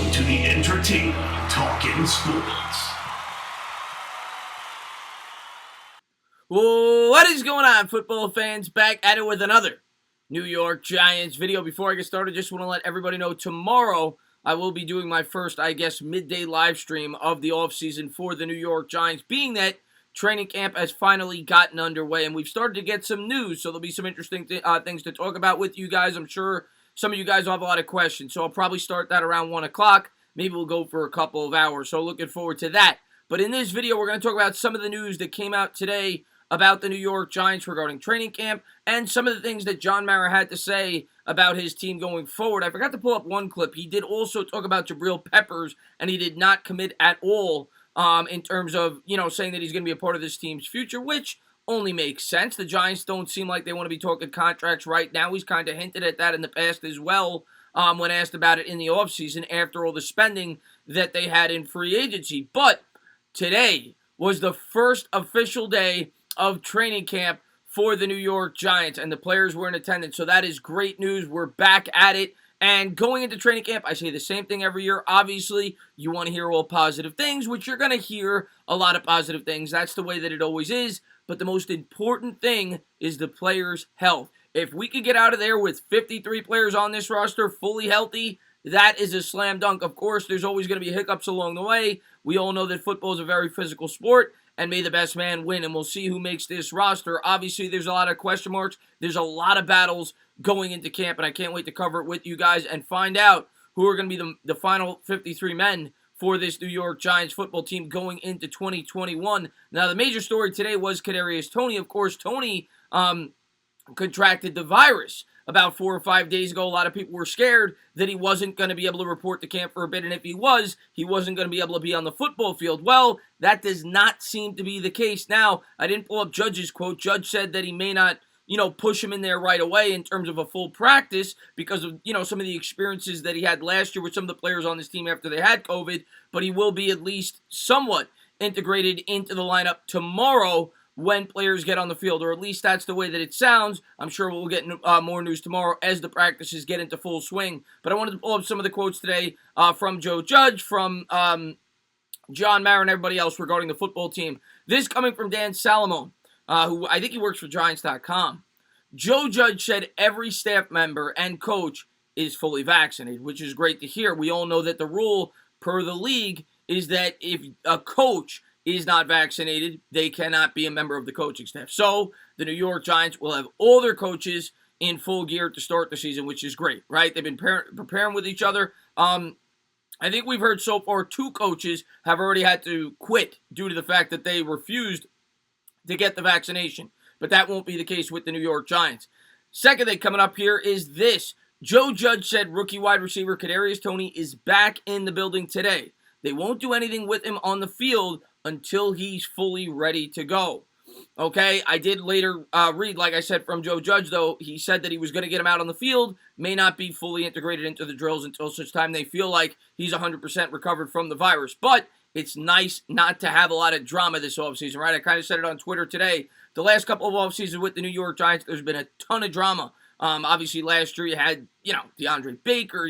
Welcome to the Entertainah Talking Sports. What is going on, football fans? Back at it with another New York Giants video. Before I get started, just want to let everybody know tomorrow I will be doing my first, midday live stream of the offseason for the New York Giants, being that training camp has finally gotten underway and we've started to get some news, so there'll be some interesting things to talk about with you guys. I'm sure some of you guys will have a lot of questions, so I'll probably start that around 1 o'clock. Maybe we'll go for a couple of hours, so looking forward to that. But in this video, we're going to talk about some of the news that came out today about the New York Giants regarding training camp and some of the things that John Mara had to say about his team going forward. I forgot to pull up one clip. He did also talk about Jabril Peppers, and he did not commit at all in terms of, saying that he's going to be a part of this team's future, which only makes sense. The Giants don't seem like they want to be talking contracts right now. He's kind of hinted at that in the past as well when asked about it in the offseason after all the spending that they had in free agency. But today was the first official day of training camp for the New York Giants, and the players were in attendance, so that is great news. We're back at it, and going into training camp, I say the same thing every year. Obviously, you want to hear all positive things, which you're going to hear a lot of positive things. That's the way that it always is, but the most important thing is the players' health. If we could get out of there with 53 players on this roster fully healthy, that is a slam dunk. Of course, there's always going to be hiccups along the way. We all know that football is a very physical sport, and may the best man win, and we'll see who makes this roster. Obviously, there's a lot of question marks. There's a lot of battles going into camp, and I can't wait to cover it with you guys and find out who are going to be the final 53 men for this New York Giants football team going into 2021. Now, the major story today was Kadarius Toney. Of course, Toney contracted the virus about 4 or 5 days ago. A lot of people were scared that he wasn't going to be able to report to camp for a bit, and if he wasn't going to be able to be on the football field. Well, that does not seem to be the case now. I didn't pull up Judge's quote. Judge said that he may not, push him in there right away in terms of a full practice because of, some of the experiences that he had last year with some of the players on this team after they had COVID, but he will be at least somewhat integrated into the lineup tomorrow when players get on the field, or at least that's the way that it sounds. I'm sure we'll get more news tomorrow as the practices get into full swing. But I wanted to pull up some of the quotes today from Joe Judge, from John Mara, and everybody else regarding the football team. This coming from Dan Salamone, who I think he works for Giants.com. Joe Judge said every staff member and coach is fully vaccinated, which is great to hear. We all know that the rule per the league is that if a coach is not vaccinated, they cannot be a member of the coaching staff. So the New York Giants will have all their coaches in full gear to start the season, which is great, right? They've been preparing with each other. I think we've heard so far 2 coaches have already had to quit due to the fact that they refused to get the vaccination. But that won't be the case with the New York Giants. Second thing coming up here is this. Joe Judge said rookie wide receiver Kadarius Toney is back in the building today. They won't do anything with him on the field until he's fully ready to go. Okay, I did later read, like I said, from Joe Judge, though. He said that he was going to get him out on the field, may not be fully integrated into the drills until such time they feel like he's 100% recovered from the virus. But it's nice not to have a lot of drama this offseason, right? I kind of said it on Twitter today. The last couple of offseasons with the New York Giants, there's been a ton of drama. Obviously, last year you had, DeAndre Baker.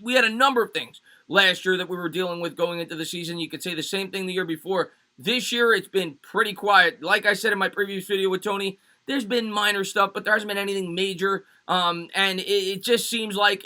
We had a number of things last year that we were dealing with going into the season. You could say the same thing the year before. This year, it's been pretty quiet. Like I said in my previous video with Tony, there's been minor stuff, but there hasn't been anything major. And it just seems like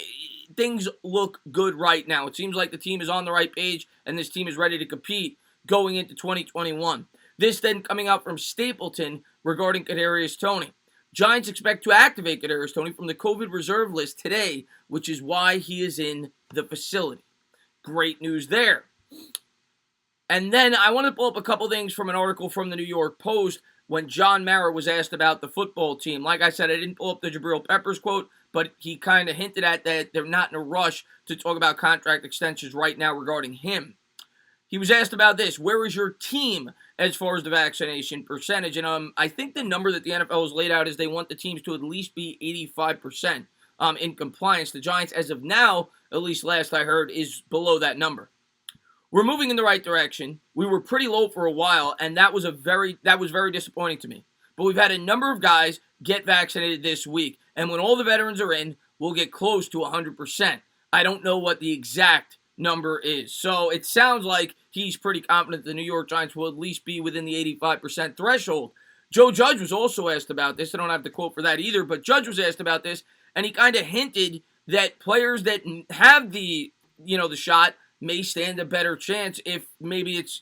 things look good right now. It seems like the team is on the right page, and this team is ready to compete going into 2021. This then coming out from Stapleton regarding Kadarius Toney. Giants expect to activate Kadarius Toney from the COVID reserve list today, which is why he is in the facility. Great news there. And then I want to pull up a couple things from an article from the New York Post when John Mara was asked about the football team. Like I said, I didn't pull up the Jabril Peppers quote, but he kind of hinted at that they're not in a rush to talk about contract extensions right now regarding him. He was asked about this. Where is your team as far as the vaccination percentage? And I think the number that the NFL has laid out is they want the teams to at least be 85% in compliance. The Giants, as of now, at least last I heard, is below that number. We're moving in the right direction. We were pretty low for a while, and that was very disappointing to me. But we've had a number of guys get vaccinated this week, and when all the veterans are in, we'll get close to 100%. I don't know what the exact number is. So it sounds like he's pretty confident the New York Giants will at least be within the 85% threshold. Joe Judge was also asked about this. I don't have the quote for that either, but Judge was asked about this, and he kind of hinted that players that have the shot may stand a better chance if maybe it's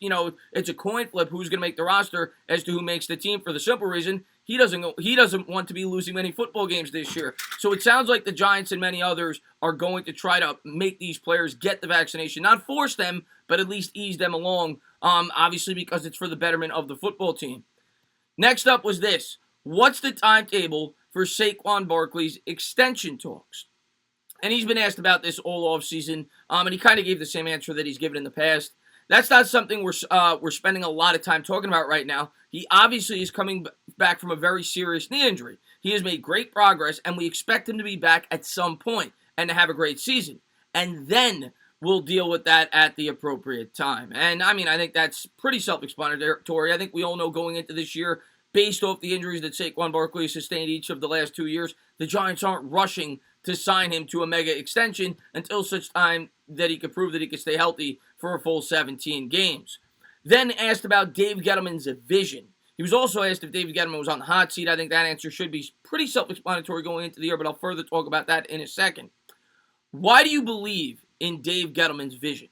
a coin flip who's going to make the roster as to who makes the team, for the simple reason he doesn't want to be losing many football games this year. So it sounds like the Giants and many others are going to try to make these players get the vaccination, not force them, but at least ease them along, obviously because it's for the betterment of the football team. Next up was this. What's the timetable for Saquon Barkley's extension talks? And he's been asked about this all offseason, and he kind of gave the same answer that he's given in the past. That's not something we're spending a lot of time talking about right now. He obviously is coming back from a very serious knee injury. He has made great progress, and we expect him to be back at some point and to have a great season. And then we'll deal with that at the appropriate time. And, I think that's pretty self-explanatory. I think we all know going into this year, based off the injuries that Saquon Barkley has sustained each of the last 2 years, the Giants aren't rushing to sign him to a mega extension until such time that he could prove that he could stay healthy for a full 17 games. Then asked about Dave Gettleman's vision. He was also asked if Dave Gettleman was on the hot seat. I think that answer should be pretty self-explanatory going into the year, but I'll further talk about that in a second. Why do you believe in Dave Gettleman's vision?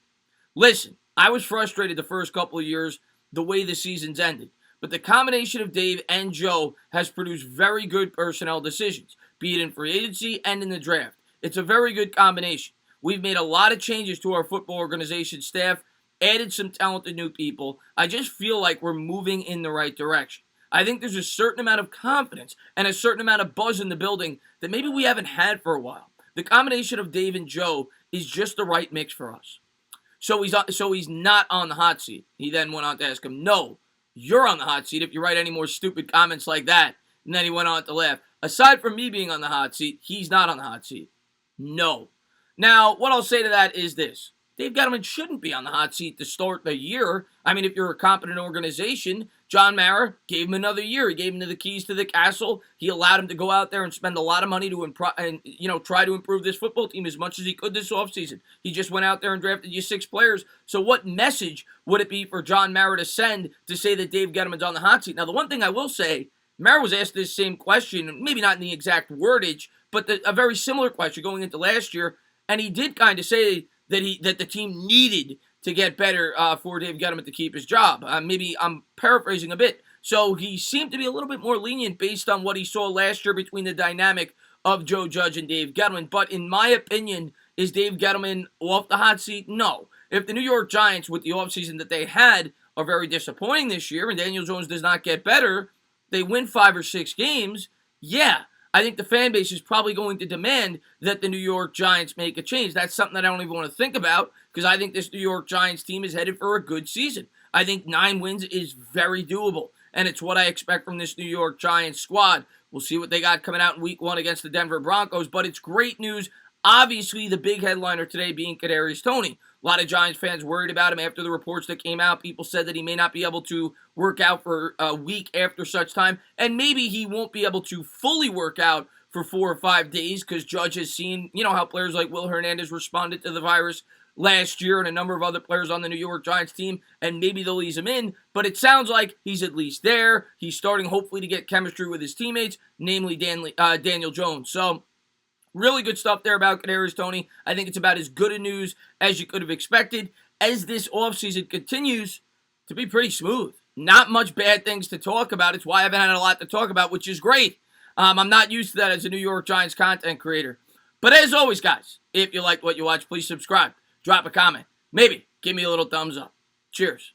Listen, I was frustrated the first couple of years the way the seasons ended. But the combination of Dave and Joe has produced very good personnel decisions, be it in free agency and in the draft. It's a very good combination. We've made a lot of changes to our football organization staff, added some talented new people. I just feel like we're moving in the right direction. I think there's a certain amount of confidence and a certain amount of buzz in the building that maybe we haven't had for a while. The combination of Dave and Joe is just the right mix for us. So he's not on the hot seat. He then went on to ask him, no, you're on the hot seat if you write any more stupid comments like that. And then he went on to laugh. Aside from me being on the hot seat, he's not on the hot seat. No. Now, what I'll say to that is this. Dave Gettleman shouldn't be on the hot seat to start the year. If you're a competent organization, John Mara gave him another year. He gave him the keys to the castle. He allowed him to go out there and spend a lot of money to try to improve this football team as much as he could this offseason. He just went out there and drafted you 6 players. So what message would it be for John Mara to send to say that Dave Gettleman's on the hot seat? Now, the one thing I will say, Mara was asked this same question, maybe not in the exact wordage, but a very similar question going into last year, and he did kind of say that the team needed to get better for Dave Gettleman to keep his job. Maybe I'm paraphrasing a bit. So he seemed to be a little bit more lenient based on what he saw last year between the dynamic of Joe Judge and Dave Gettleman. But in my opinion, is Dave Gettleman off the hot seat? No. If the New York Giants, with the offseason that they had, are very disappointing this year and Daniel Jones does not get better, they win 5 or 6 games, yeah, I think the fan base is probably going to demand that the New York Giants make a change. That's something that I don't even want to think about because I think this New York Giants team is headed for a good season. I think 9 wins is very doable, and it's what I expect from this New York Giants squad. We'll see what they got coming out in Week 1 against the Denver Broncos, but it's great news. Obviously, the big headliner today being Kadarius Toney. A lot of Giants fans worried about him after the reports that came out. People said that he may not be able to work out for a week after such time, and maybe he won't be able to fully work out for 4 or 5 days because Judge has seen, how players like Will Hernandez responded to the virus last year and a number of other players on the New York Giants team, and maybe they'll ease him in, but it sounds like he's at least there. He's starting, hopefully, to get chemistry with his teammates, namely Daniel Jones. So, really good stuff there about Kadarius Toney. I think it's about as good a news as you could have expected as this offseason continues to be pretty smooth. Not much bad things to talk about. It's why I haven't had a lot to talk about, which is great. I'm not used to that as a New York Giants content creator. But as always, guys, if you liked what you watched, please subscribe. Drop a comment. Maybe give me a little thumbs up. Cheers.